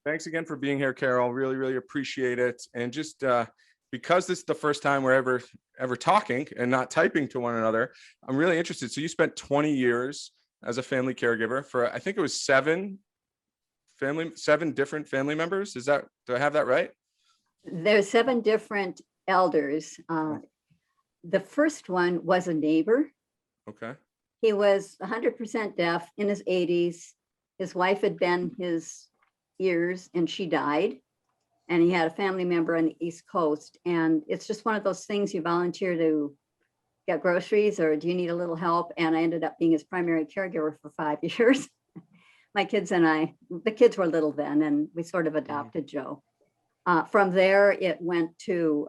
Thanks again for being here, Carol. Really, really appreciate it. And just because this is the first time we're ever talking and not typing to one another, I'm really interested. So you spent 20 years as a family caregiver for, I think it was seven different family members. Do I have that right? There's 7 different elders. The first one was a neighbor. Okay. He was 100% deaf, in his 80s. His wife had been his ears and she died. And he had a family member on the East Coast. And it's just one of those things, you volunteer to get groceries or do you need a little help? And I ended up being his primary caregiver for 5 years. My kids and the kids were little then, and we sort of adopted Joe. From there, it went to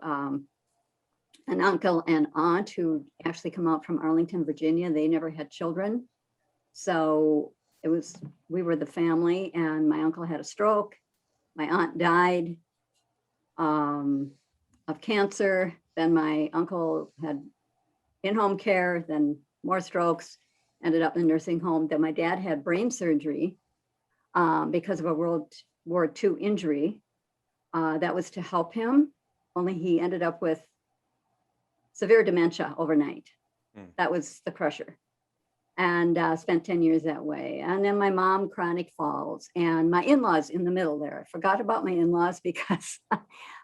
an uncle and aunt who actually come out from Arlington, Virginia. They never had children. So we were the family, and my uncle had a stroke. My aunt died of cancer. Then my uncle had in-home care, then more strokes, ended up in a nursing home. Then my dad had brain surgery because of a World War II injury. That was to help him, only he ended up with severe dementia overnight. That was the crusher. And spent 10 years that way. And then my mom, chronic falls, and my in-laws in the middle there. I forgot about my in-laws because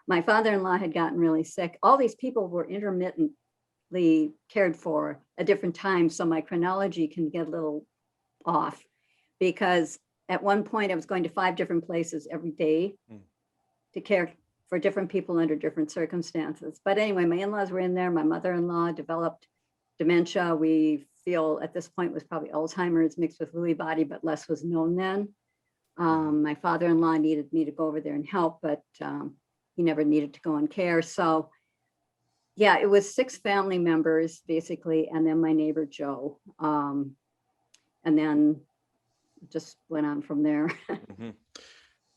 my father-in-law had gotten really sick. All these people were intermittently cared for at different times. So my chronology can get a little off because at one point I was going to 5 different places every day to care for different people under different circumstances. But anyway, my in-laws were in there. My mother-in-law developed dementia. We feel at this point was probably Alzheimer's mixed with Lewy body, but less was known then. My father-in-law needed me to go over there and help, but he never needed to go and care. So yeah, it was 6 family members basically, and then my neighbor Joe. And then just went on from there.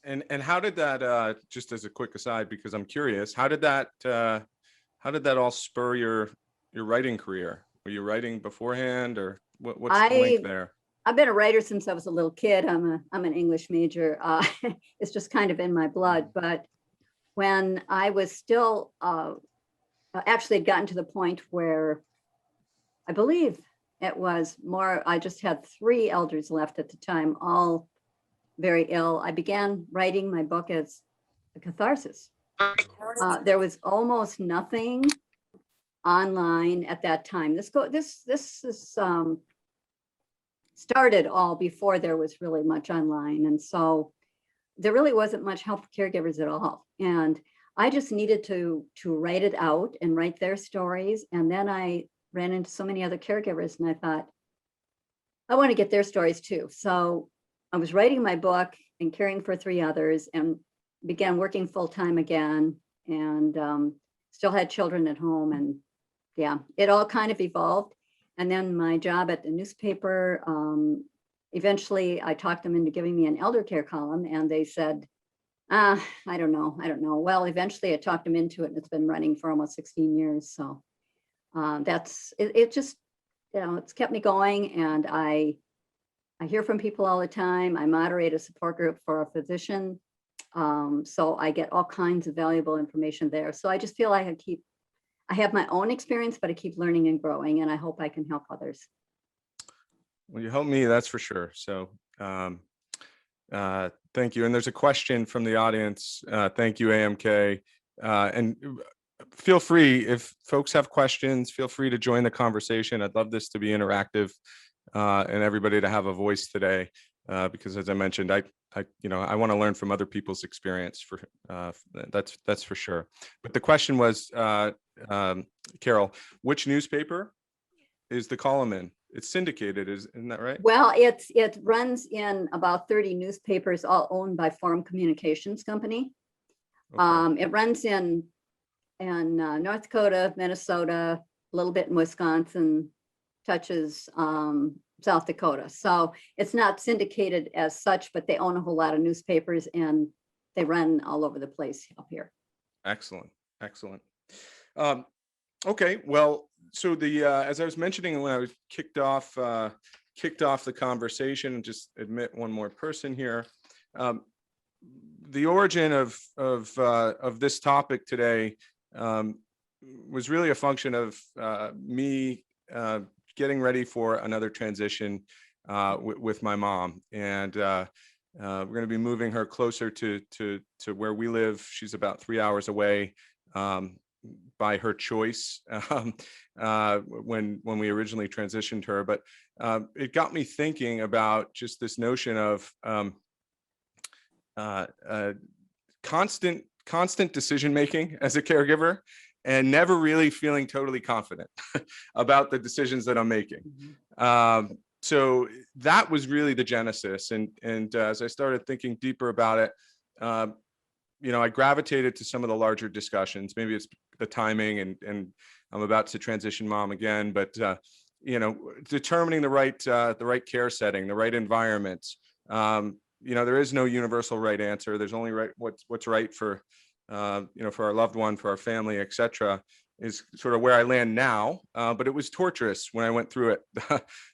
And how did that, just as a quick aside, because I'm curious, how did that all spur your writing career? Were you writing beforehand, or what's the link there? I've been a writer since I was a little kid. I'm an English major. It's just kind of in my blood. But when I was still actually had gotten to the point where I believe it was more, I just had 3 elders left at the time, all very ill. I began writing my book as a catharsis. There was almost nothing online at that time. This is started all before there was really much online, and so there really wasn't much help for caregivers at all. And I just needed to write it out and write their stories. And then I ran into so many other caregivers, and I thought, I want to get their stories too. So I was writing my book and caring for 3 others, and began working full time again, and still had children at home. And yeah, it all kind of evolved. And then my job at the newspaper, eventually I talked them into giving me an eldercare column, and they said, I don't know. Well, eventually I talked them into it, and it's been running for almost 16 years. So that's it. Just, it's kept me going, and I hear from people all the time. I moderate a support group for a physician. So I get all kinds of valuable information there. So I just feel like I have my own experience, but I keep learning and growing, and I hope I can help others. Well, you help me, that's for sure. So thank you. And there's a question from the audience. Thank you, AMK. And feel free, if folks have questions, feel free to join the conversation. I'd love this to be interactive and everybody to have a voice today, because as I mentioned, I want to learn from other people's experience. That's for sure. But the question was, Carol, which newspaper is the column in? It's syndicated, isn't that right? Well, it runs in about 30 newspapers, all owned by Forum Communications Company. Okay. It runs in North Dakota, Minnesota, a little bit in Wisconsin, touches South Dakota. So it's not syndicated as such, but they own a whole lot of newspapers, and they run all over the place up here. Excellent. Okay, well, so as I was mentioning when I was kicked off the conversation, and just admit one more person here, the origin of this topic today was really a function of me getting ready for another transition with my mom, and we're going to be moving her closer to where we live. She's about 3 hours away by her choice when we originally transitioned her. But it got me thinking about just this notion of constant decision making as a caregiver, and never really feeling totally confident about the decisions that I'm making. So that was really the genesis. And as I started thinking deeper about it, I gravitated to some of the larger discussions. Maybe it's the timing, and I'm about to transition mom again, but determining the right care setting, the right environment. There is no universal right answer. There's only what's right for for our loved one, for our family, etc. Is sort of where I land now. But it was torturous when I went through it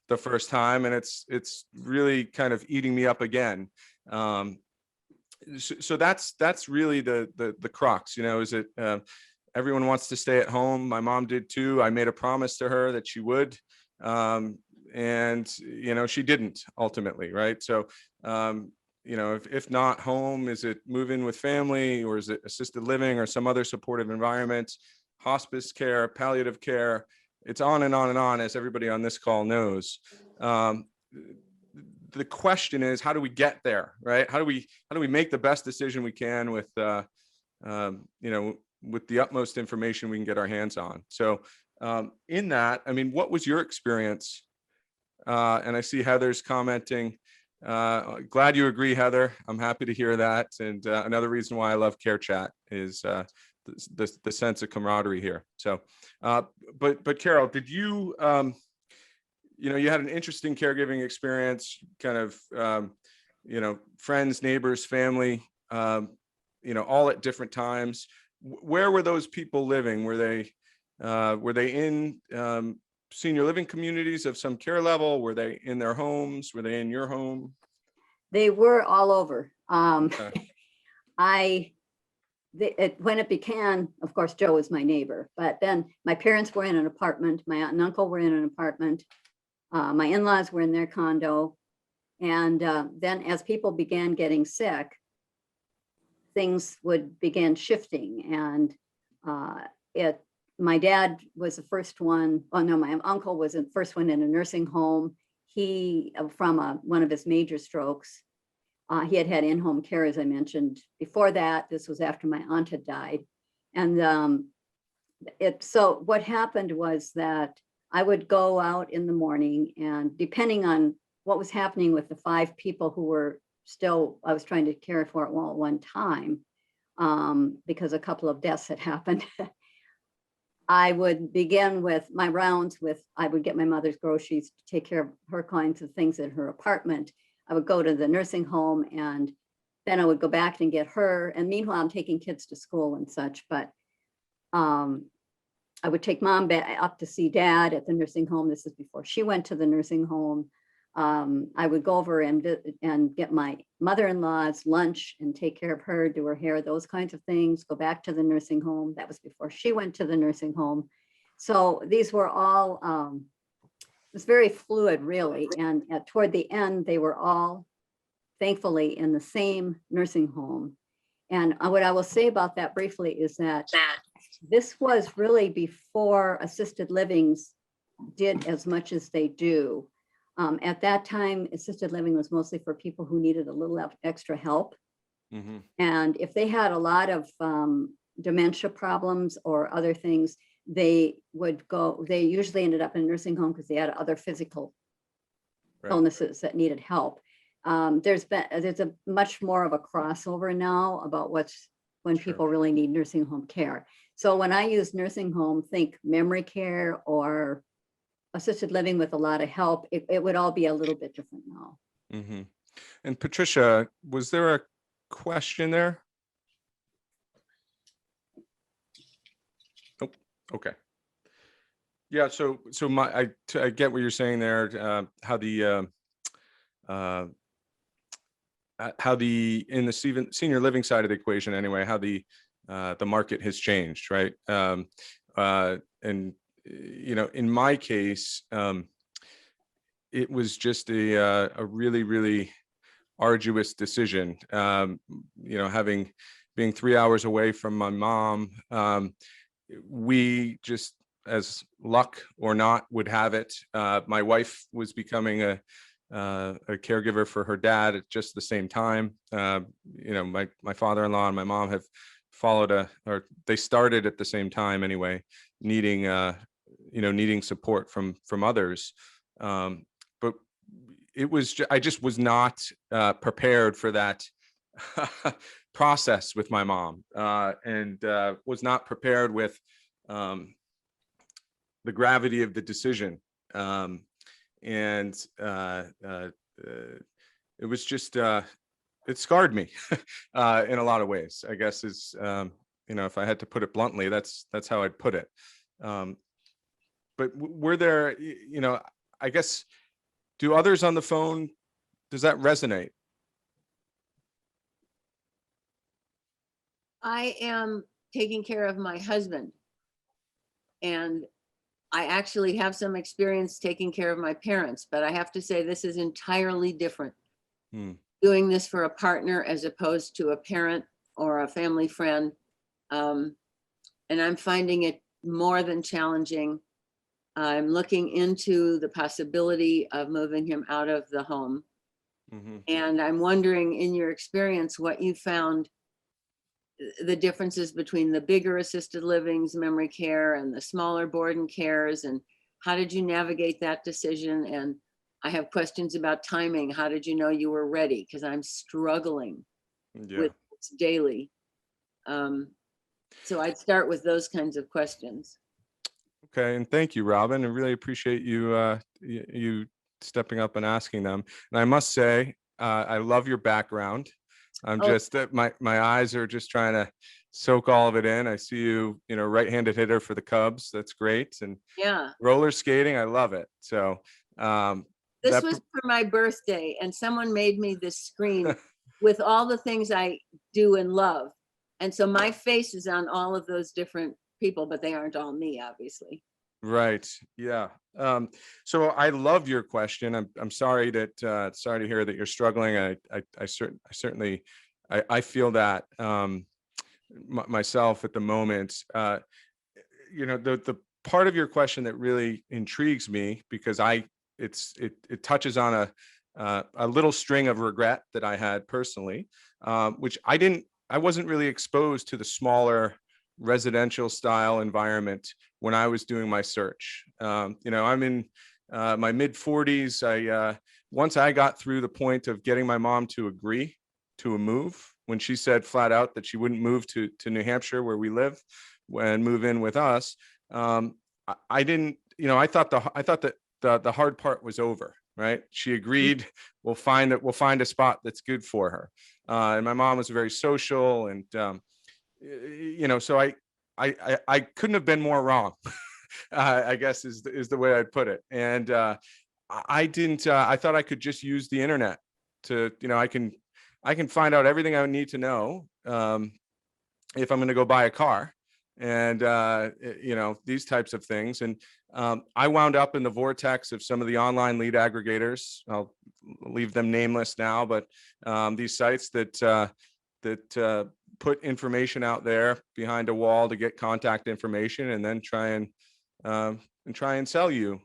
the first time, and it's really kind of eating me up again. So that's really the crux. Is it everyone wants to stay at home? My mom did too. I made a promise to her that she would, and she didn't ultimately, right? So if not home, is it move in with family, or is it assisted living or some other supportive environment, hospice care, palliative care? It's on and on and on, as everybody on this call knows. The question is, how do we get there, right? How do we make the best decision we can with with the utmost information we can get our hands on? So in that, what was your experience? And I see Heather's commenting. Glad you agree, Heather. I'm happy to hear that. And another reason why I love Care Chat is the sense of camaraderie here. So, but Carol, did you, you had an interesting caregiving experience, kind of, friends, neighbors, family, all at different times. Where were those people living? Were they in senior living communities of some care level? Were they in their homes? Were they in your home? They were all over. Okay. When it began, of course, Joe was my neighbor, but then my parents were in an apartment. My aunt and uncle were in an apartment. My in-laws were in their condo. And then as people began getting sick, things would begin shifting. And my dad was the first one. Oh no, my uncle was the first one in a nursing home. He, from one of his major strokes, he had had in-home care, as I mentioned before that. This was after my aunt had died. And so what happened was that I would go out in the morning, and depending on what was happening with the 5 people who were I was trying to care for it all at one time, because a couple of deaths had happened. I would begin with my rounds I would get my mother's groceries to take care of her kinds of things in her apartment. I would go to the nursing home, and then I would go back and get her. And meanwhile, I'm taking kids to school and such, but I would take mom back up to see dad at the nursing home. This is before she went to the nursing home. I would go over and get my mother-in-law's lunch and take care of her, do her hair, those kinds of things, go back to the nursing home. That was before she went to the nursing home. So these were all, it was very fluid, really. And toward the end, they were all thankfully in the same nursing home. And what I will say about that briefly is that this was really before assisted livings did as much as they do. At that time, assisted living was mostly for people who needed a little extra help. Mm-hmm. And if they had a lot of dementia problems or other things, they usually ended up in a nursing home because they had other physical illnesses that needed help. There's a much more of a crossover now about when people really need nursing home care. So when I use nursing home, think memory care or assisted living with a lot of help, it would all be a little bit different now. Mm-hmm. And Patricia, was there a question there? Oh, okay. Yeah, so I get what you're saying there, how the how in the senior living side of the equation anyway, how the market has changed, right? And in my case, it was just a really, really arduous decision. Being 3 hours away from my mom, we just, as luck or not would have it, my wife was becoming a caregiver for her dad at just the same time. My father-in-law and my mom have followed or they started at the same time anyway, needing support from others. But I just was not prepared for that process with my mom, and was not prepared with the gravity of the decision. And it was just, it scarred me in a lot of ways, I guess, is, if I had to put it bluntly, that's how I'd put it. But were there, I guess, do others on the phone, does that resonate? I am taking care of my husband, and I actually have some experience taking care of my parents, but I have to say this is entirely different. Doing this for a partner as opposed to a parent or a family friend. And I'm finding it more than challenging. I'm looking into the possibility of moving him out of the home. And I'm wondering, in your experience, what you found the differences between the bigger assisted livings, memory care, and the smaller board and cares, and how did you navigate that decision? And I have questions about timing. How did you know you were ready? Because I'm struggling with this daily. So I'd start with those kinds of questions. Okay, and thank you, Robin. I really appreciate you stepping up and asking them. And I must say, I love your background. I'm just, my eyes are just trying to soak all of it in. I see you, right-handed hitter for the Cubs. That's great. And roller skating, I love it. So this was for my birthday, and someone made me this screen with all the things I do and love. And so my face is on all of those different people, but they aren't all me, obviously. Right. Yeah. So I love your question. I'm sorry to hear that you're struggling. I certainly feel that myself at the moment. The part of your question that really intrigues me, because it touches on a little string of regret that I had personally, which I wasn't really exposed to the smaller residential style environment when I was doing my search. I'm in my mid 40s. Once I got through the point of getting my mom to agree to a move, when she said flat out that she wouldn't move to New Hampshire where we live and move in with us, I didn't, I thought that the hard part was over. Right. She agreed. We'll find a spot that's good for her. And my mom was very social, and so I couldn't have been more wrong. I guess is the way I'd put it. And I didn't. I thought I could just use the internet to, I can find out everything I need to know if I'm going to go buy a car, and these types of things. And I wound up in the vortex of some of the online lead aggregators. I'll leave them nameless now, but these sites that put information out there behind a wall to get contact information, and then try and sell you.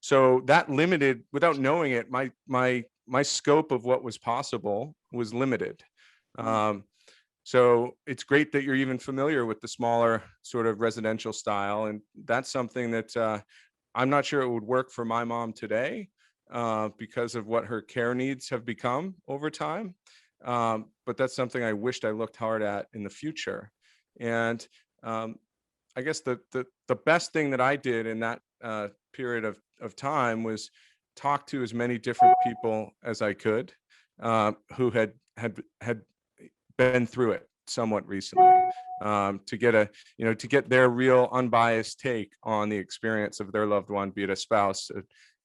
So that limited, without knowing it, my scope of what was possible was limited. So it's great that you're even familiar with the smaller sort of residential style. And that's something that I'm not sure it would work for my mom today because of what her care needs have become over time. But that's something I wished I looked hard at in the future. And I guess the best thing that I did in that period of time was talk to as many different people as I could who had been through it somewhat recently, to get their real unbiased take on the experience of their loved one, be it a spouse,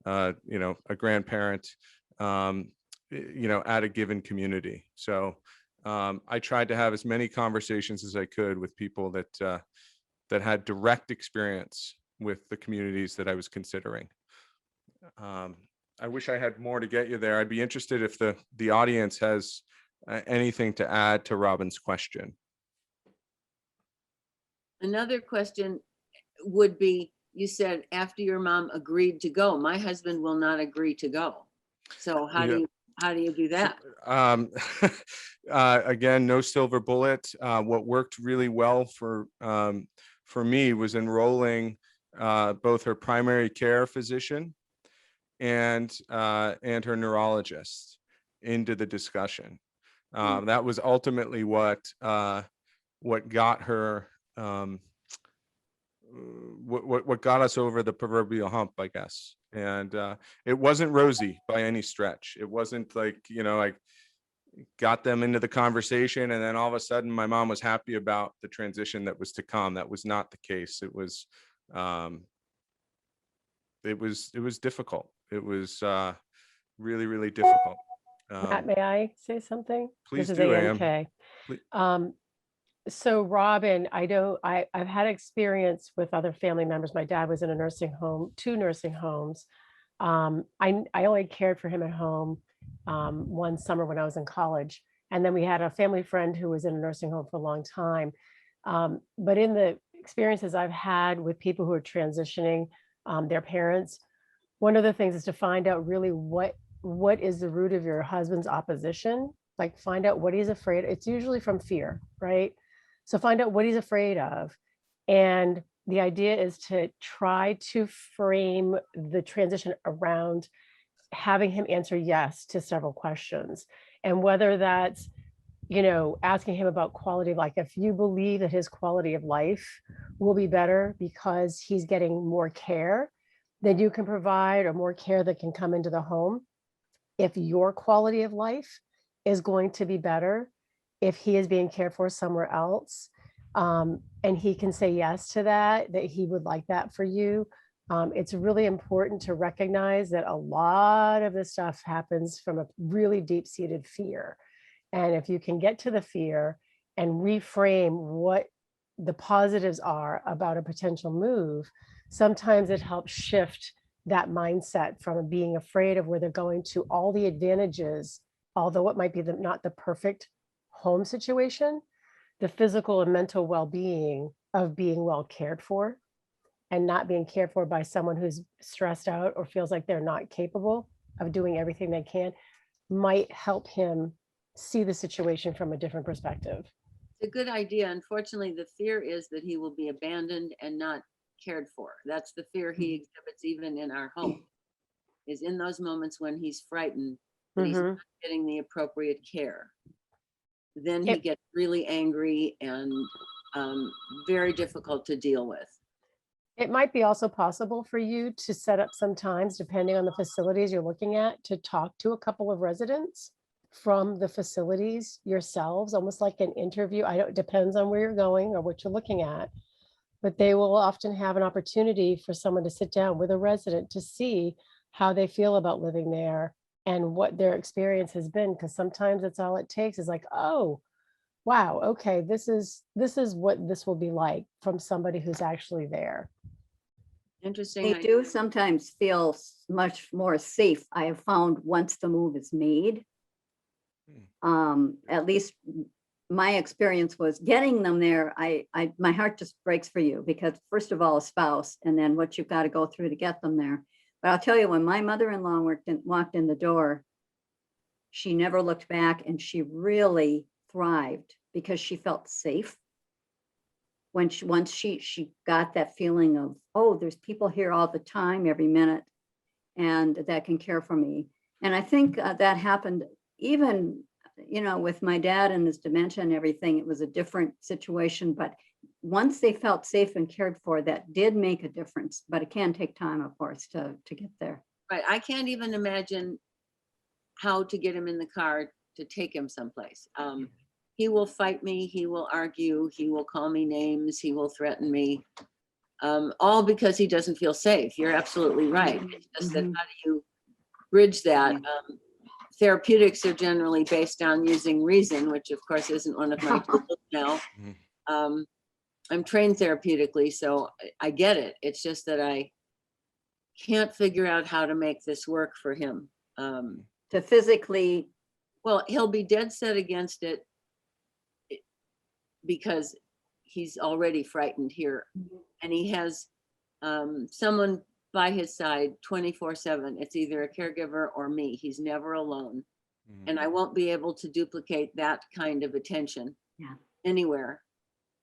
a grandparent, at a given community. So I tried to have as many conversations as I could with people that had direct experience with the communities that I was considering. I wish I had more to get you there. I'd be interested if the audience has anything to add to Robin's question. Another question would be, you said after your mom agreed to go, my husband will not agree to go. So how do you do that? Again, no silver bullet. What worked really well for me was enrolling both her primary care physician and her neurologist into the discussion. That was ultimately what got her what got us over the proverbial hump, I guess. And it wasn't rosy by any stretch. It wasn't like, I got them into the conversation and then all of a sudden my mom was happy about the transition that was to come. That was not the case. It was difficult. It was really, really difficult. Matt, may I say something? Please This is do, AMK. So Robin, I've had experience with other family members. My dad was in a nursing home, 2 nursing homes. I only cared for him at home one summer when I was in college. And then we had a family friend who was in a nursing home for a long time. But in the experiences I've had with people who are transitioning their parents, one of the things is to find out really what is the root of your husband's opposition. Like find out what he's afraid. It's usually from fear, right? So find out what he's afraid of. And the idea is to try to frame the transition around having him answer yes to several questions. And whether that's, asking him about quality of life, if you believe that his quality of life will be better because he's getting more care, then you can provide or more care that can come into the home. If your quality of life is going to be better, if he is being cared for somewhere else, and he can say yes to that he would like that for you. It's really important to recognize that a lot of this stuff happens from a really deep-seated fear. And if you can get to the fear and reframe what the positives are about a potential move, sometimes it helps shift that mindset from being afraid of where they're going to all the advantages, although it might be not the perfect home situation, the physical and mental well-being of being well cared for and not being cared for by someone who's stressed out or feels like they're not capable of doing everything they can might help him see the situation from a different perspective. It's a good idea. Unfortunately, the fear is that he will be abandoned and not cared for. That's the fear he exhibits even in our home, is in those moments when he's frightened that he's not getting the appropriate care. Then he gets really angry and very difficult to deal with. It might be also possible for you to set up some times, depending on the facilities you're looking at, to talk to a couple of residents from the facilities yourselves, almost like an interview. It depends on where you're going or what you're looking at, but they will often have an opportunity for someone to sit down with a resident to see how they feel about living there and what their experience has been. Because sometimes it's all it takes is like, oh, wow, okay, this is what this will be like from somebody who's actually there. Interesting. They do sometimes feel much more safe, I have found, once the move is made. At least my experience was getting them there. My heart just breaks for you, because first of all, a spouse, and then what you've got to go through to get them there. But I'll tell you, when my mother-in-law walked in the door, she never looked back, and she really thrived because she felt safe. Once she got that feeling of, oh, there's people here all the time, every minute, and that can care for me. And I think that happened even, with my dad and his dementia and everything. It was a different situation, but once they felt safe and cared for, that did make a difference. But it can take time, of course, to get there. Right. I can't even imagine how to get him in the car to take him someplace. He will fight me. He will argue. He will call me names. He will threaten me, all because he doesn't feel safe. You're absolutely right. It's just that how do you bridge that? therapeutics are generally based on using reason, which of course isn't one of my tools now. I'm trained therapeutically, so I get it. It's just that I can't figure out how to make this work for him. To physically, Well, he'll be dead set against it because he's already frightened here, and he has someone by his side 24/7. It's either a caregiver or me. He's never alone. And I won't be able to duplicate that kind of attention anywhere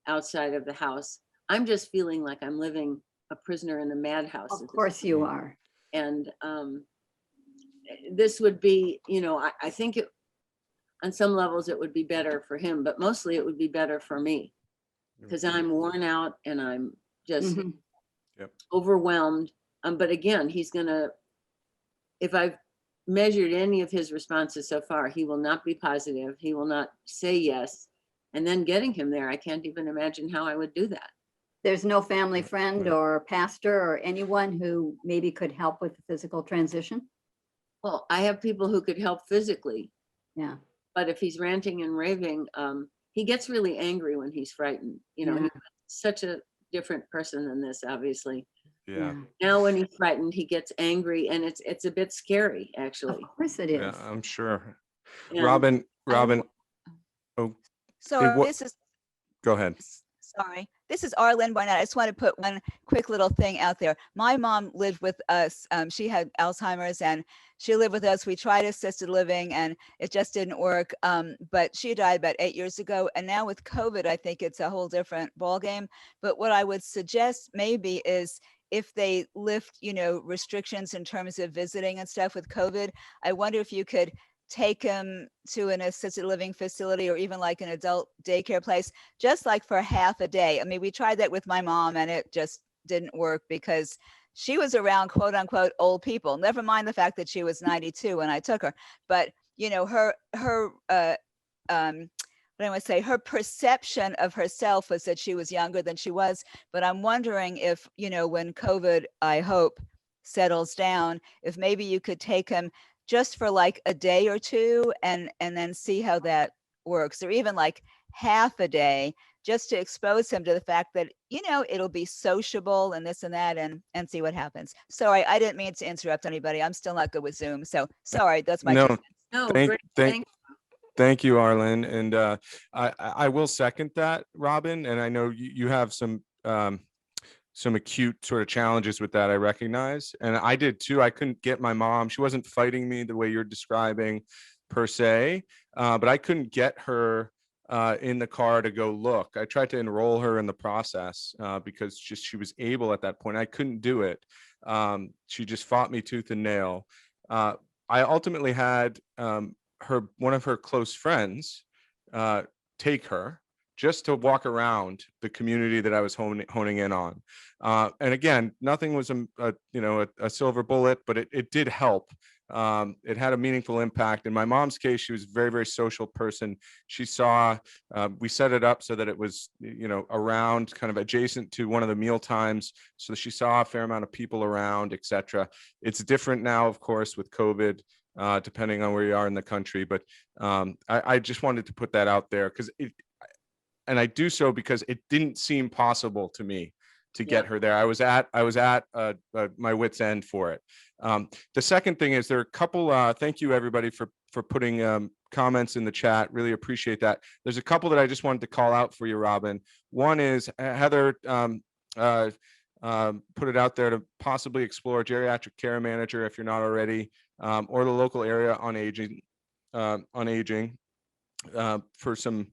outside of the house. I'm just feeling like I'm living a prisoner in a madhouse. of course you are. And this would be, I think it, on some levels it would be better for him, but mostly it would be better for me because I'm worn out and I'm just overwhelmed. But again, if I've measured any of his responses so far, he will not be positive. He will not say yes. And then getting him there, I can't even imagine how I would do that. There's no family friend or pastor or anyone who maybe could help with the physical transition? Well, I have people who could help physically. Yeah. But if he's ranting and raving, he gets really angry when he's frightened. He's such a different person than this, obviously. Yeah. Now when he's frightened, he gets angry, and it's a bit scary, actually. Of course it is. Yeah, I'm sure. And Robin. Oh, So this is, go ahead. sorry, this is Arlen Barnett. I just want to put one quick little thing out there. My mom lived with us. She had Alzheimer's and she lived with us. We tried assisted living and it just didn't work. But she died about 8 years ago. And now with COVID, I think it's a whole different ballgame. But what I would suggest maybe is if they lift, restrictions in terms of visiting and stuff with COVID, I wonder if you could take him to an assisted living facility or even like an adult daycare place, just like for half a day. I mean, we tried that with my mom and it just didn't work because she was around quote unquote old people. Never mind the fact that she was 92 when I took her, but her perception of herself was that she was younger than she was. But I'm wondering if, when COVID, I hope, settles down, if maybe you could take him just for like a day or two and then see how that works, or even like half a day, just to expose him to the fact that, it'll be sociable and this and that and see what happens. Sorry, I didn't mean to interrupt anybody. I'm still not good with Zoom. So sorry, that's my 2 cents. No, Thank you, Arlen. And I will second that, Robin. And I know you have some acute sort of challenges with that, I recognize. And I did too. I couldn't get my mom. She wasn't fighting me the way you're describing per se, but I couldn't get her in the car to go look. I tried to enroll her in the process because she was able at that point. I couldn't do it. She just fought me tooth and nail. I ultimately had one of her close friends take her just to walk around the community that I was honing in on. And again, nothing was a silver bullet, but it did help. It had a meaningful impact. In my mom's case, she was a very, very social person. She saw, we set it up so that it was, around kind of adjacent to one of the meal times. So she saw a fair amount of people around, et cetera. It's different now, of course, with COVID, depending on where you are in the country. But I just wanted to put that out there and I do so because it didn't seem possible to me to get her there. I was at my wit's end for it. The second thing is there are a couple, thank you everybody for putting comments in the chat. Really appreciate that. There's a couple that I just wanted to call out for you, Robin. One is Heather put it out there to possibly explore geriatric care manager if you're not already, or the local area on aging for some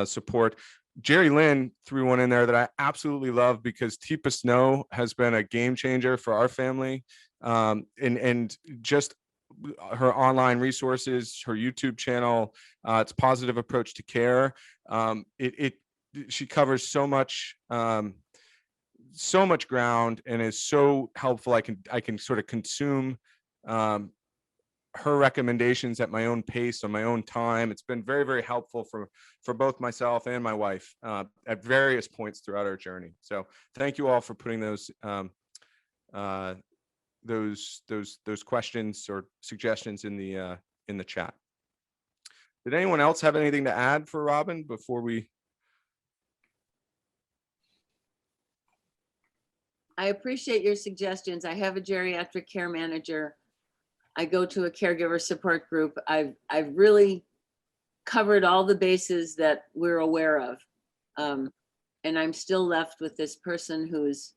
support. Jerry Lynn threw one in there that I absolutely love because Teepa Snow has been a game changer for our family, and just her online resources, her YouTube channel, it's Positive Approach to Care. She covers so much ground and is so helpful. I can sort of consume her recommendations at my own pace on my own time. It's been very, very helpful for both myself and my wife at various points throughout our journey. So thank you all for putting those those questions or suggestions in the chat. Did anyone else have anything to add for Robin before we? I appreciate your suggestions. I have a geriatric care manager. I go to a caregiver support group. I've really covered all the bases that we're aware of. And I'm still left with this person who's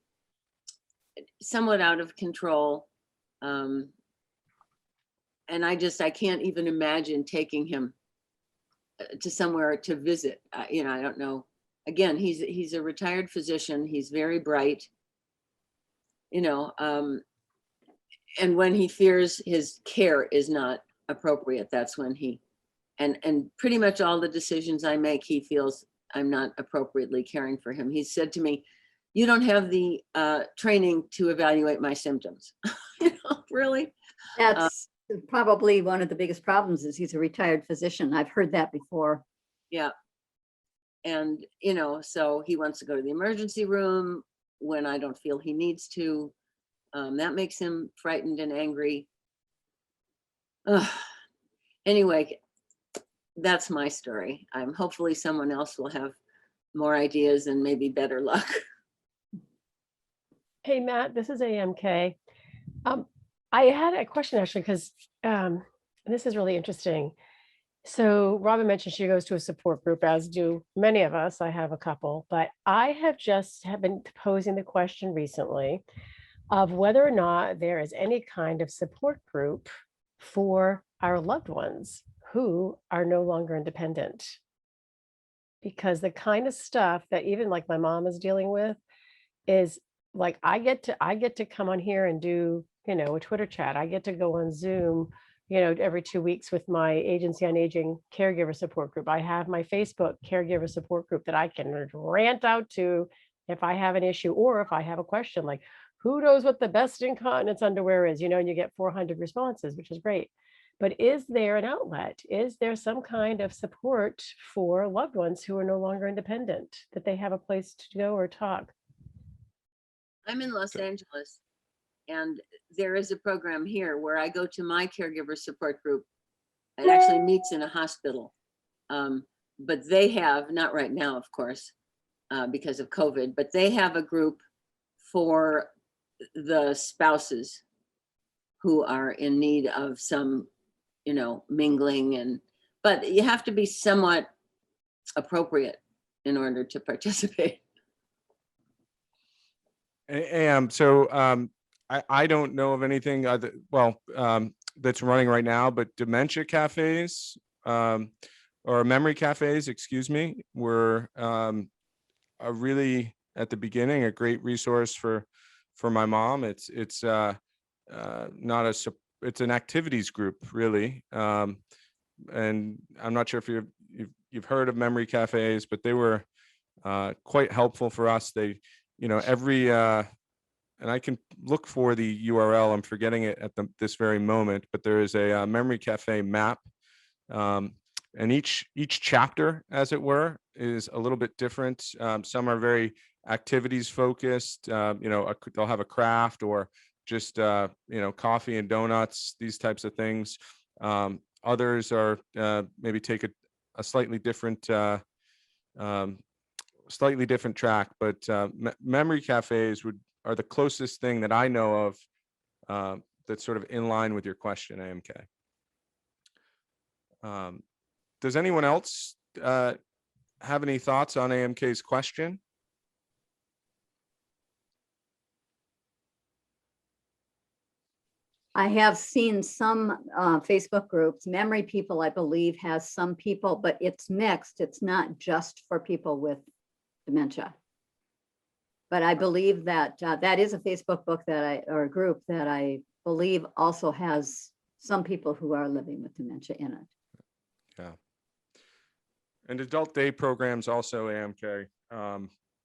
somewhat out of control. And I can't even imagine taking him to somewhere to visit. I don't know. Again, he's a retired physician. He's very bright, and when he fears his care is not appropriate, that's when and pretty much all the decisions I make, he feels I'm not appropriately caring for him. He said to me, "You don't have the training to evaluate my symptoms." Really? That's probably one of the biggest problems is he's a retired physician. I've heard that before. Yeah. And, so he wants to go to the emergency room when I don't feel he needs to. That makes him frightened and angry. Anyway, that's my story. Hopefully someone else will have more ideas and maybe better luck. Hey, Matt, this is AMK. I had a question actually, because this is really interesting. So Robin mentioned she goes to a support group, as do many of us. I have a couple, but I have been posing the question recently of whether or not there is any kind of support group for our loved ones who are no longer independent. Because the kind of stuff that even like my mom is dealing with is like, I get to come on here and do, a Twitter chat. I get to go on Zoom, every 2 weeks with my Agency on Aging caregiver support group. I have my Facebook caregiver support group that I can rant out to if I have an issue or if I have a question, like who knows what the best incontinence underwear is, and you get 400 responses, which is great. But is there an outlet? Is there some kind of support for loved ones who are no longer independent, that they have a place to go or talk? I'm in Los Angeles, and there is a program here where I go to my caregiver support group. It actually meets in a hospital. But they have, not right now, of course, because of COVID, but they have a group for the spouses who are in need of some, mingling, but you have to be somewhat appropriate in order to participate. So I don't know of anything that's running right now, but dementia cafes or memory cafes, excuse me, were a really, at the beginning, a great resource for my mom. It's it's an activities group, really, and I'm not sure if you've heard of memory cafes, but they were quite helpful for us. They, and I can look for the URL. I'm forgetting it at this very moment, but there is a memory cafe map, and each chapter, as it were, is a little bit different. Some are very activities focused. They'll have a craft or just coffee and donuts, these types of things. Others are maybe take a slightly different track, but memory cafes are the closest thing that I know of that's sort of in line with your question, AMK. Does anyone else have any thoughts on AMK's question? I have seen some Facebook groups. Memory People, I believe, has some people, but it's mixed. It's not just for people with dementia. But I believe that that is a Facebook book or a group that I believe also has some people who are living with dementia in it. Yeah. And adult day programs also, AMK, a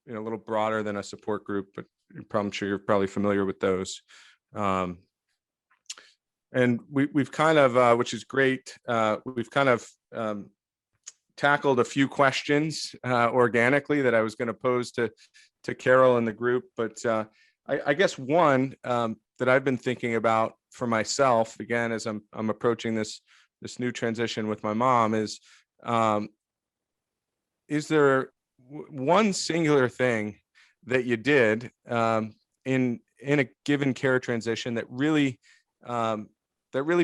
little broader than a support group, but I'm sure you're probably familiar with those. And we've kind of, which is great, we've kind of tackled a few questions organically that I was going to pose to Carol in the group, but I guess one that I've been thinking about for myself, again, as I'm approaching this new transition with my mom is there one singular thing that you did in a given care transition that really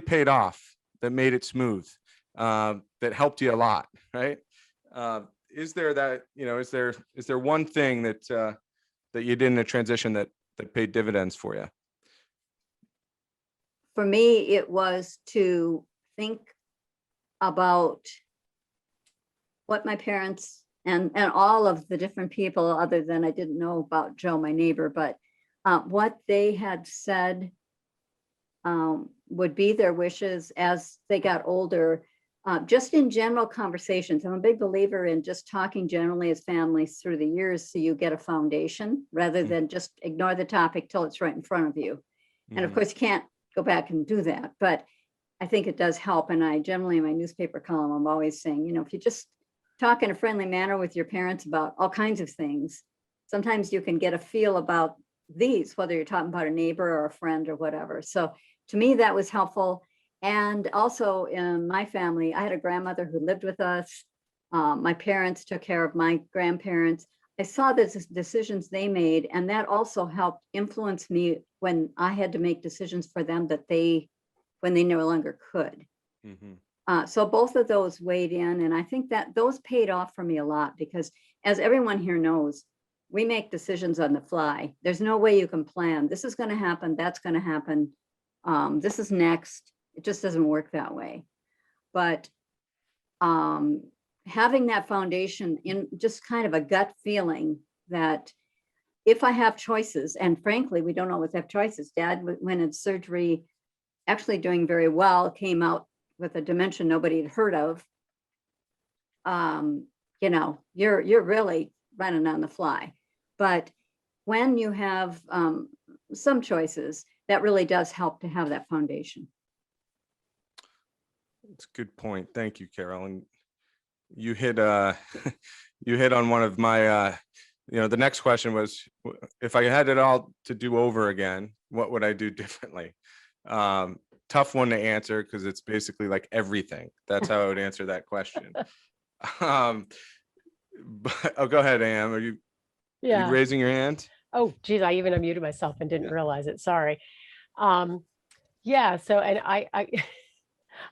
paid off, that made it smooth, that helped you a lot, right? Is there that, is there one thing that you did in a transition that paid dividends for you? For me, it was to think about what my parents and all of the different people, other than I didn't know about Joe, my neighbor, but what they had said would be their wishes as they got older, just in general conversations. I'm a big believer in just talking generally as families through the years, so you get a foundation rather than just ignore the topic till it's right in front of you. And of course, you can't go back and do that, but I think it does help. And I generally, in my newspaper column, I'm always saying, if you just talk in a friendly manner with your parents about all kinds of things, sometimes you can get a feel about these, whether you're talking about a neighbor or a friend or whatever. So to me, that was helpful. And also in my family, I had a grandmother who lived with us. My parents took care of my grandparents. I saw the decisions they made, and that also helped influence me when I had to make decisions for them when they no longer could. So both of those weighed in, and I think that those paid off for me a lot, because as everyone here knows, we make decisions on the fly. There's no way you can plan. This is going to happen. That's going to happen. This is next. It just doesn't work that way. But having that foundation in just kind of a gut feeling that if I have choices, and frankly, we don't always have choices. Dad went in surgery, actually doing very well, came out with a dementia nobody had heard of. You're really running on the fly. But when you have some choices, that really does help to have that foundation. That's a good point. Thank you, Carol. And you hit you hit on one of my the next question was, if I had it all to do over again, what would I do differently? Tough one to answer, because it's basically like everything. That's how I would answer that question. But go ahead, Am. Are you raising your hand? Oh, geez, I even unmuted myself and didn't realize it. Sorry. So, and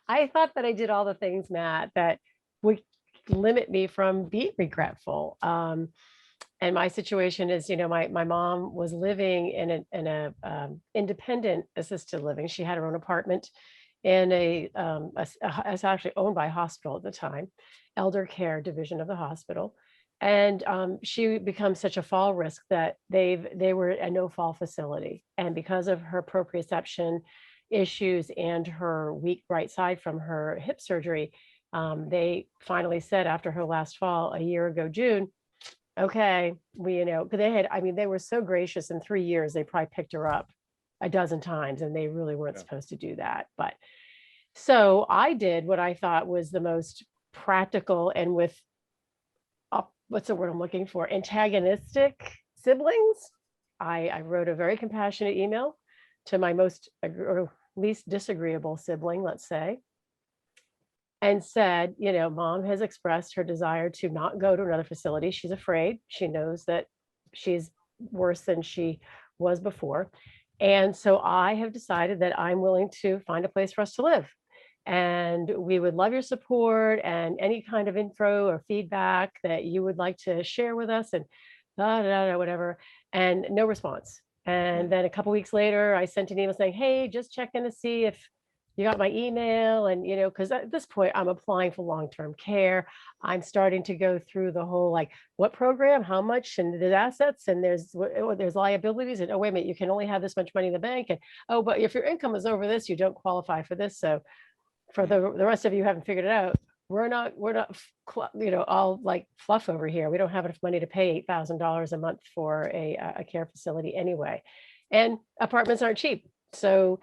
I thought that I did all the things, Matt, that would limit me from being regretful. And my situation is, my mom was living in a independent assisted living. She had her own apartment in it's actually owned by a hospital at the time, eldercare division of the hospital. And she becomes such a fall risk that they were a no fall facility. And because of her proprioception issues and her weak right side from her hip surgery, they finally said after her last fall a year ago, June, okay, because they were so gracious. In 3 years, they probably picked her up a dozen times, and they really weren't supposed to do that. But so I did what I thought was the most practical and with what's the word I'm looking for? Antagonistic siblings. I wrote a very compassionate email to my least disagreeable sibling, let's say, and said, Mom has expressed her desire to not go to another facility. She's afraid. She knows that she's worse than she was before. And so I have decided that I'm willing to find a place for us to live. And we would love your support and any kind of info or feedback that you would like to share with us, and whatever. And no response. And then a couple weeks later, I sent an email saying, hey, just checking to see if you got my email. And, because at this point I'm applying for long-term care. I'm starting to go through the whole, like, what program, how much, and there's assets, and there's liabilities, and, oh, wait a minute, you can only have this much money in the bank. And, oh, but if your income is over this, you don't qualify for this. So for the rest of you who haven't figured it out, we're not, all like fluff over here. We don't have enough money to pay $8,000 a month for a care facility anyway. And apartments aren't cheap. So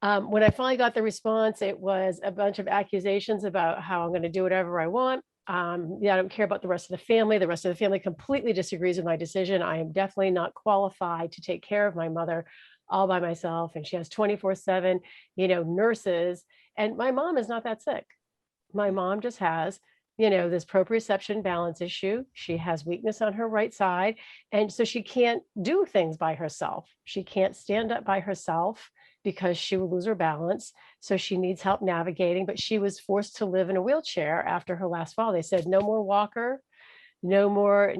when I finally got the response, it was a bunch of accusations about how I'm going to do whatever I want. Yeah, I don't care about the rest of the family. The rest of the family completely disagrees with my decision. I am definitely not qualified to take care of my mother all by myself. And she has 24/7, nurses. And my mom is not that sick. My mom just has, this proprioception balance issue. She has weakness on her right side. And so she can't do things by herself. She can't stand up by herself because she will lose her balance. So she needs help navigating, but she was forced to live in a wheelchair after her last fall. They said, no more walker, no more,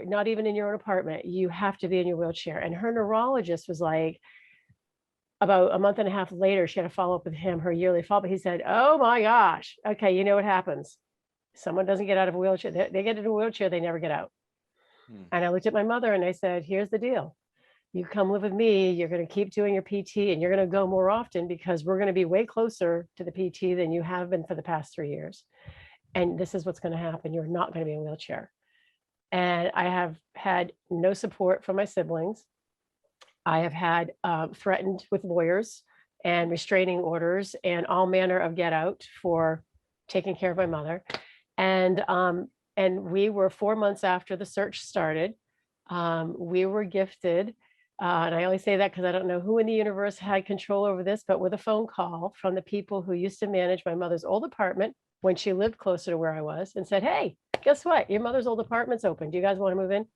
not even in your own apartment. You have to be in your wheelchair. And her neurologist was like, about a month and a half later, she had a follow up with him, her yearly follow up. He said, oh my gosh, okay, you know what happens? Someone doesn't get out of a wheelchair. They get in a wheelchair, they never get out. And I looked at my mother and I said, here's the deal. You come live with me, you're going to keep doing your PT and you're going to go more often because we're going to be way closer to the PT than you have been for the past 3 years. And this is what's going to happen. You're not going to be in a wheelchair. And I have had no support from my siblings. I have had threatened with lawyers and restraining orders and all manner of get out for taking care of my mother. And we were 4 months after the search started. We were gifted, and I only say that because I don't know who in the universe had control over this, but with a phone call from the people who used to manage my mother's old apartment when she lived closer to where I was and said, hey, guess what? Your mother's old apartment's open. Do you guys want to move in?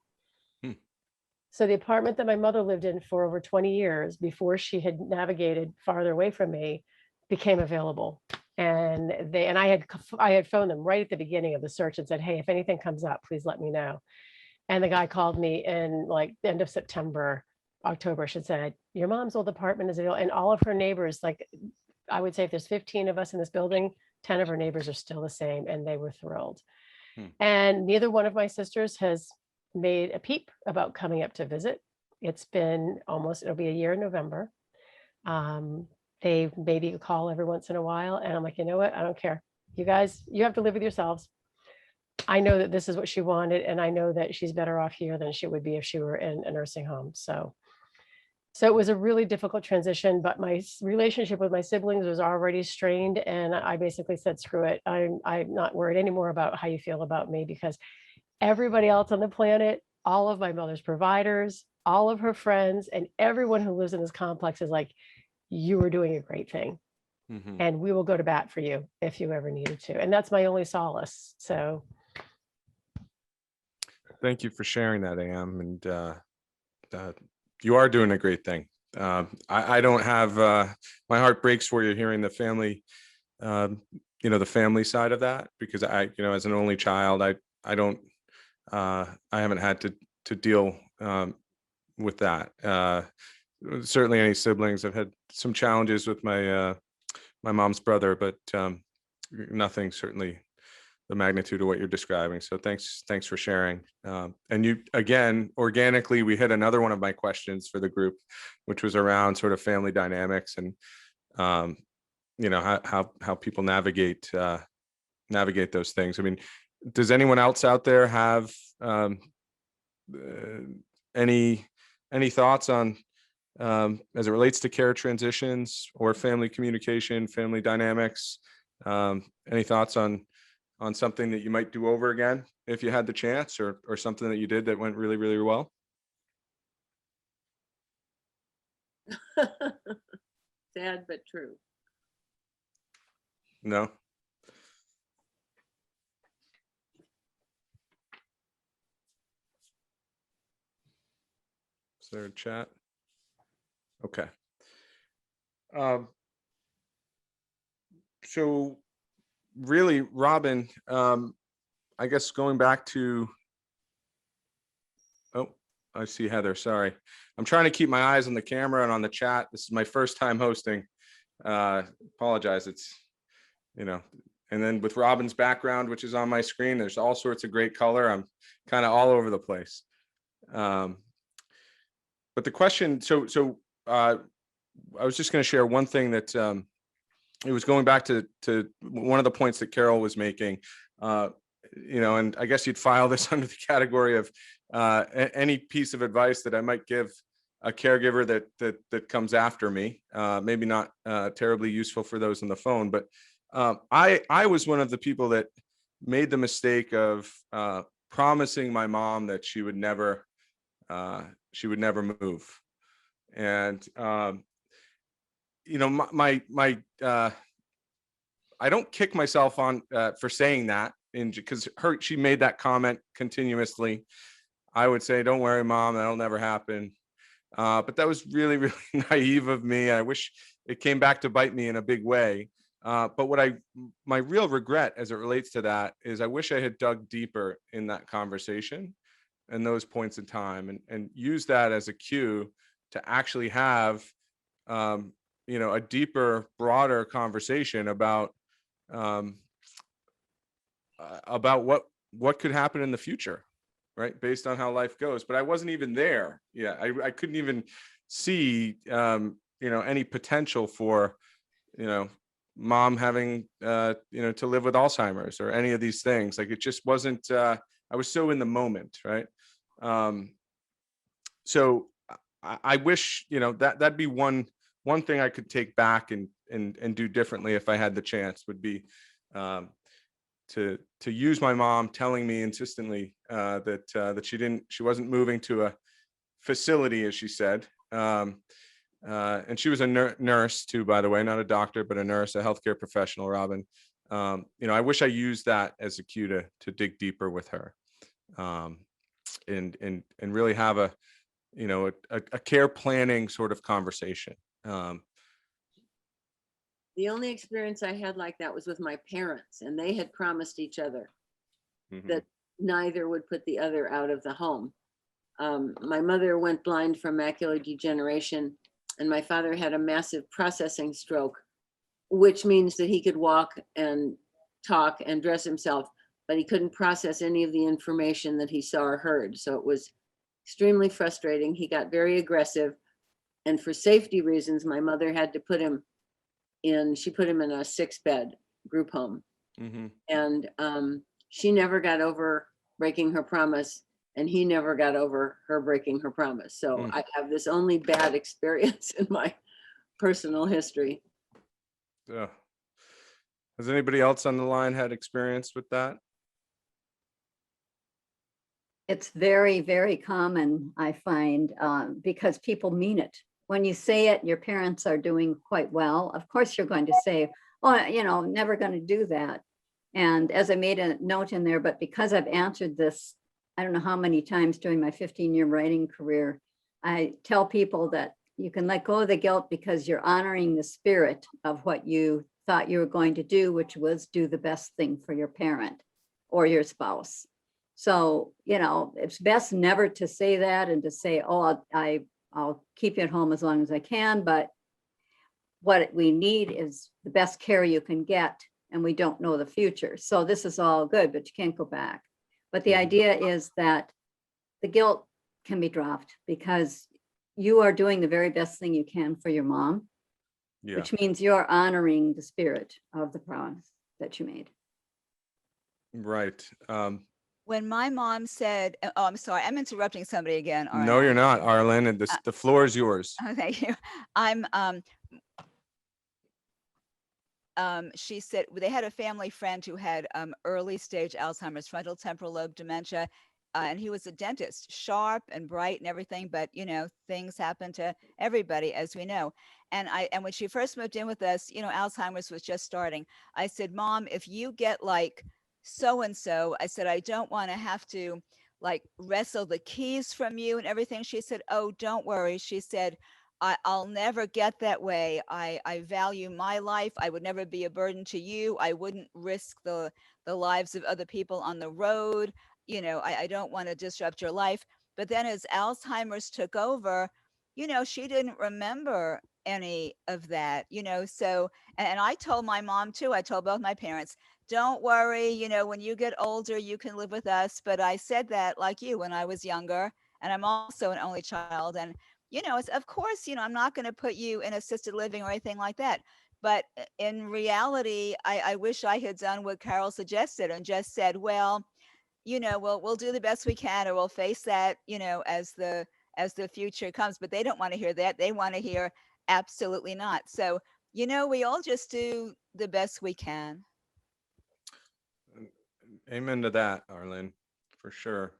So the apartment that my mother lived in for over 20 years before she had navigated farther away from me became available. And I had phoned them right at the beginning of the search and said, hey, if anything comes up, please let me know. And the guy called me in like the end of September, October, I should say, your mom's old apartment is available. And all of her neighbors, like I would say if there's 15 of us in this building, 10 of her neighbors are still the same. And they were thrilled. And neither one of my sisters has made a peep about coming up to visit. It's been it'll be a year in November. They maybe call every once in a while. And I'm like, you know what? I don't care. You guys, you have to live with yourselves. I know that this is what she wanted. And I know that she's better off here than she would be if she were in a nursing home. So it was a really difficult transition, but my relationship with my siblings was already strained. And I basically said, screw it. I'm not worried anymore about how you feel about me because everybody else on the planet, all of my mother's providers, all of her friends, and everyone who lives in this complex is like, you were doing a great thing. And we will go to bat for you if you ever needed to. And that's my only solace. So thank you for sharing that, Am. And you are doing a great thing. I don't have, my heart breaks for you hearing the family, the family side of that, because as an only child, I haven't had to deal with that. Certainly any siblings. I've had some challenges with my mom's brother, but nothing certainly the magnitude of what you're describing. So thanks for sharing. And you, again, organically, we hit another one of my questions for the group, which was around sort of family dynamics and how people navigate those things. I mean, does anyone else out there have any thoughts on as it relates to care transitions or family communication, family dynamics? Any thoughts on something that you might do over again if you had the chance, or something that you did that went really, really well? Sad but true. No. Is there a chat? Okay. So really, Robin, I guess going back to, oh, I see Heather, sorry. I'm trying to keep my eyes on the camera and on the chat. This is my first time hosting. Apologize, it's, and then with Robin's background, which is on my screen, there's all sorts of great color. I'm kind of all over the place. But the question, I was just going to share one thing that it was going back to one of the points that Carol was making, and I guess you'd file this under the category of any piece of advice that I might give a caregiver that comes after me. Maybe not terribly useful for those on the phone, but I was one of the people that made the mistake of promising my mom that she would never move. And you know, I don't kick myself on for saying that, because she made that comment continuously. I would say, "Don't worry, Mom, that'll never happen." But that was really, really naive of me. I wish it came back to bite me in a big way. But my real regret as it relates to that is I wish I had dug deeper in that conversation and those points in time, and use that as a cue to actually have, you know, a deeper, broader conversation about what could happen in the future, right, based on how life goes. But I wasn't even there. Yeah, I couldn't even see you know, any potential for, you know, Mom having you know, to live with Alzheimer's or any of these things. Like, it just wasn't, I was so in the moment, right? So I wish, you know, that'd be one thing I could take back and do differently if I had the chance, would be to use my mom telling me insistently that she wasn't moving to a facility, as she said. And she was a nurse too, by the way, not a doctor, but a nurse, a healthcare professional, Robin. You know, I wish I used that as a cue to dig deeper with her, and really have a, you know, a care planning sort of conversation. The only experience I had like that was with my parents, and they had promised each other that neither would put the other out of the home. My mother went blind from macular degeneration, and my father had a massive processing stroke, which means that he could walk and talk and dress himself, but he couldn't process any of the information that he saw or heard. So it was extremely frustrating. He got very aggressive, and for safety reasons, my mother had to put him in, she put him in a 6-bed group home. And she never got over breaking her promise, and he never got over her breaking her promise. So I have this only bad experience in my personal history. Has anybody else on the line had experience with that? It's very, very common, I find, because people mean it. When you say it, your parents are doing quite well. Of course, you're going to say, "Oh, you know, never going to do that." And as I made a note in there, but because I've answered this, I don't know how many times during my 15-year writing career, I tell people that you can let go of the guilt because you're honoring the spirit of what you thought you were going to do, which was do the best thing for your parent or your spouse. So, you know, it's best never to say that and to say, "Oh, I'll keep you at home as long as I can." But what we need is the best care you can get, and we don't know the future. So this is all good, but you can't go back. But the idea is that the guilt can be dropped because you are doing the very best thing you can for your mom, which means you're honoring the spirit of the promise that you made. Right. When my mom said, oh, I'm sorry, I'm interrupting somebody again. No, you're not, Arlen, and the floor is yours. Oh, thank you. She said they had a family friend who had early stage Alzheimer's, frontal temporal lobe dementia, and he was a dentist, sharp and bright and everything, but you know, things happen to everybody, as we know. And when she first moved in with us, you know, Alzheimer's was just starting. I said, "Mom, if you get like so-and-so," I said, "I don't want to have to like wrestle the keys from you and everything." She said, "Oh, don't worry." She said, I'll never get that way. I value my life. I would never be a burden to you. I wouldn't risk the lives of other people on the road. You know, I don't want to disrupt your life. But then as Alzheimer's took over, you know, she didn't remember any of that, you know. So, and I told my mom too, I told both my parents, "Don't worry, you know, when you get older, you can live with us." But I said that like you when I was younger, and I'm also an only child. And you know, it's, of course, you know, I'm not going to put you in assisted living or anything like that. But in reality, I wish I had done what Carol suggested and just said, "Well, you know, we'll do the best we can, or we'll face that, you know, as the future comes." But they don't want to hear that. They want to hear absolutely not. So, you know, we all just do the best we can. Amen to that, Arlen, for sure.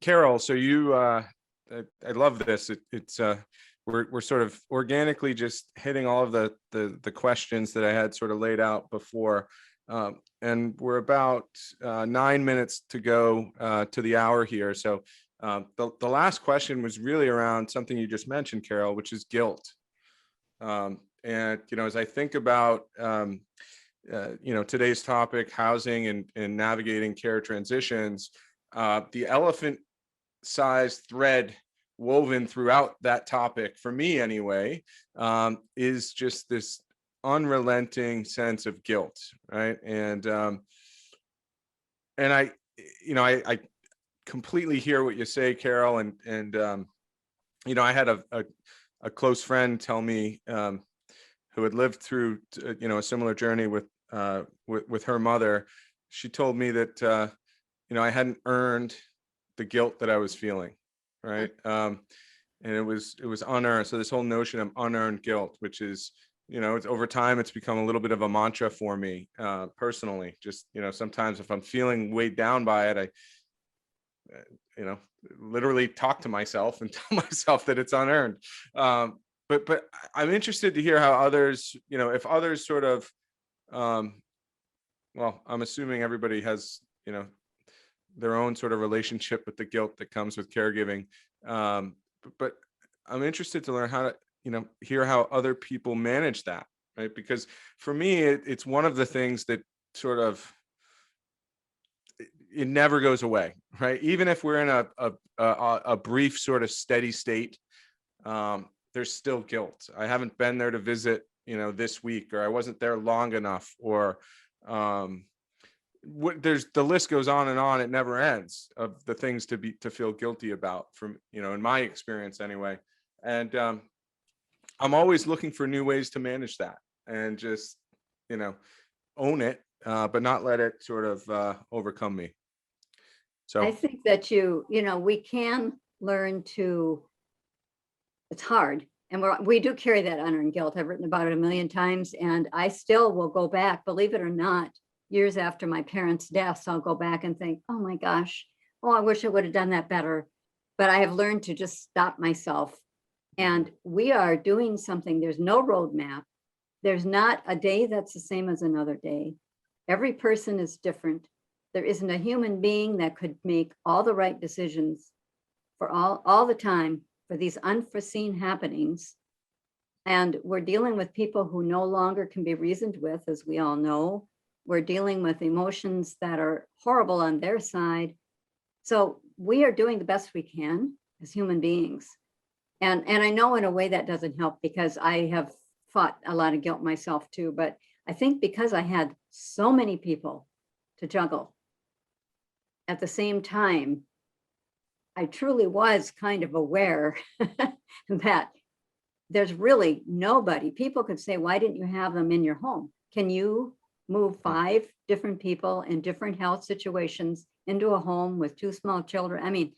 Carol, so you, I love this. It's we're sort of organically just hitting all of the questions that I had sort of laid out before, and we're about 9 minutes to go to the hour here. So the last question was really around something you just mentioned, Carol, which is guilt. And as I think about today's topic, housing and navigating care transitions, the elephant-sized thread woven throughout that topic, for me anyway, is just this unrelenting sense of guilt, right? And I completely hear what you say, Carol, and I had a close friend tell me, who had lived through a similar journey with her mother. She told me that I hadn't earned the guilt that I was feeling, right? And it was unearned. So this whole notion of unearned guilt, which is, it's over time, it's become a little bit of a mantra for me personally. Just, sometimes if I'm feeling weighed down by it, I literally talk to myself and tell myself that it's unearned. But I'm interested to hear how others, if others sort of, well, I'm assuming everybody has, their own sort of relationship with the guilt that comes with caregiving. But I'm interested to learn how to, hear how other people manage that, right? Because for me, it's one of the things that sort of, it never goes away, right? Even if we're in a brief sort of steady state, there's still guilt. I haven't been there to visit, this week, or I wasn't there long enough, or there's, the list goes on and on. It never ends of the things to feel guilty about, from, in my experience anyway. And I'm always looking for new ways to manage that and just, own it, but not let it sort of overcome me. So I think that we can learn to, it's hard. And we do carry that unearned guilt. I've written about it a million times, and I still will go back, believe it or not, years after my parents' deaths, I'll go back and think, oh my gosh, I wish I would have done that better. But I have learned to just stop myself. And we are doing something. There's no roadmap. There's not a day that's the same as another day. Every person is different. There isn't a human being that could make all the right decisions for all the time for these unforeseen happenings. And we're dealing with people who no longer can be reasoned with, as we all know. We're dealing with emotions that are horrible on their side. So we are doing the best we can as human beings. And I know in a way that doesn't help, because I have fought a lot of guilt myself too. But I think because I had so many people to juggle at the same time, I truly was kind of aware that there's really nobody. People could say, why didn't you have them in your home? Can you move 5 different people in different health situations into a home with 2 small children? I mean,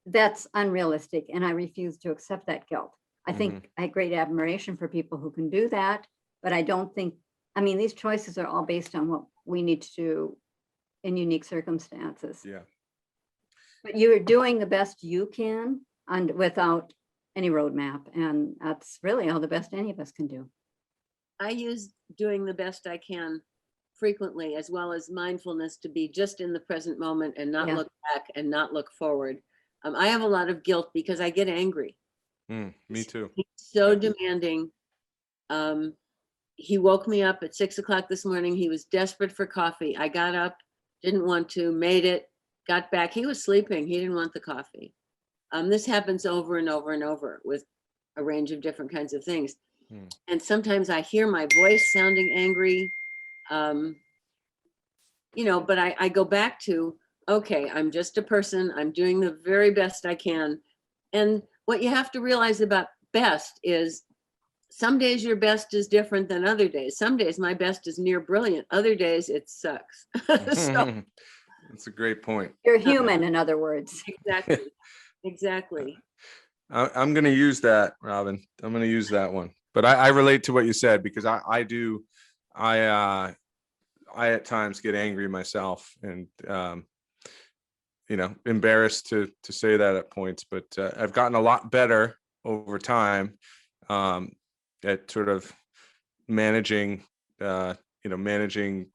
that's unrealistic, and I refuse to accept that guilt. I think I have great admiration for people who can do that, but I don't think, these choices are all based on what we need to do in unique circumstances. Yeah. But you're doing the best you can and without any roadmap, and that's really all the best any of us can do. I use doing the best I can frequently, as well as mindfulness, to be just in the present moment and not look back and not look forward. I have a lot of guilt because I get angry. Me too. He's so demanding. He woke me up at 6 o'clock this morning. He was desperate for coffee. I got up, didn't want to, made it, got back. He was sleeping. He didn't want the coffee. This happens over and over and over with a range of different kinds of things. And sometimes I hear my voice sounding angry, but I go back to, okay, I'm just a person. I'm doing the very best I can. And what you have to realize about best is some days your best is different than other days. Some days my best is near brilliant. Other days it sucks. So, that's a great point. You're human, in other words. Exactly. I'm going to use that, Robin. I'm going to use that one. But I relate to what you said, because I I at times get angry myself and, embarrassed to say that at points, but I've gotten a lot better over time at sort of managing, managing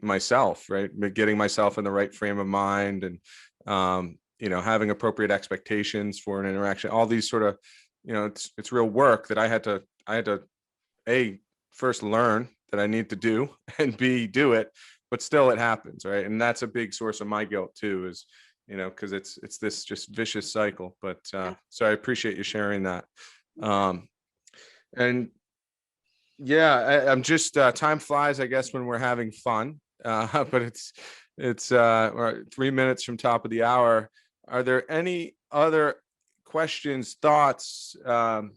myself, right? Getting myself in the right frame of mind and, having appropriate expectations for an interaction, all these sort of, it's real work that I had to A, first learn that I need to do, and B, do it, but still it happens, right? And that's a big source of my guilt too, is, because it's this just vicious cycle. But so I appreciate you sharing that. And yeah, I'm just time flies, I guess, when we're having fun. But it's 3 minutes from top of the hour. Are there any other questions, thoughts, anything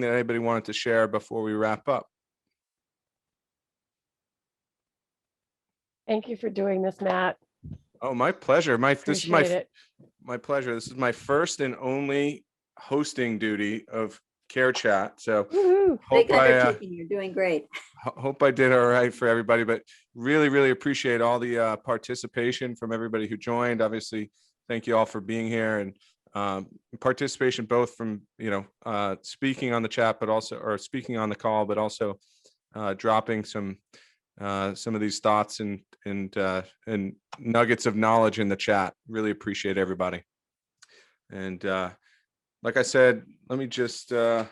that anybody wanted to share before we wrap up? Thank you for doing this, Matt. Oh, my pleasure. My Appreciate it. pleasure. This is my first and only hosting duty of Care Chat. So Woohoo. Big hope undertaking. You're doing great. hope I did all right for everybody, but really, really appreciate all the participation from everybody who joined. Obviously, thank you all for being here, and participation both from, speaking on the chat, but also, or speaking on the call, but also dropping some of these thoughts and nuggets of knowledge in the chat. Really appreciate everybody. And like I said, let me just put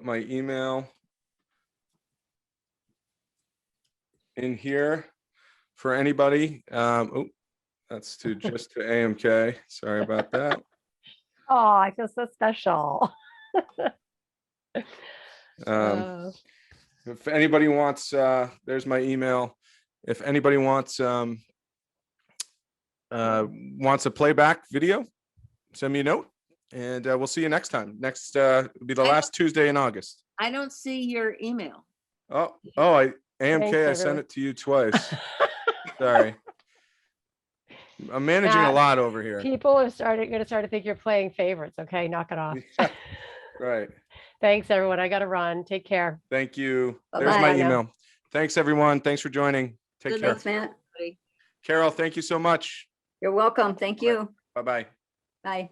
my email in here for anybody. That's to AMK. Sorry about that. Oh, I feel so special. If anybody wants, there's my email. If anybody wants a playback video, send me a note, and we'll see you next time. Next will be the last Tuesday in August. I don't see your email. AMK, Thanks, I sent it to you twice. Sorry. I'm managing a Matt, lot over here. People are going to start to think you're playing favorites. Okay, knock it off. Right. Thanks, everyone. I got to run. Take care. Thank you. Bye-bye. There's my Bye now. email. Thanks, everyone. Thanks for joining. Take Good care. Thanks, Matt. Carol, thank you so much. You're welcome. Thank you. Bye-bye. Bye.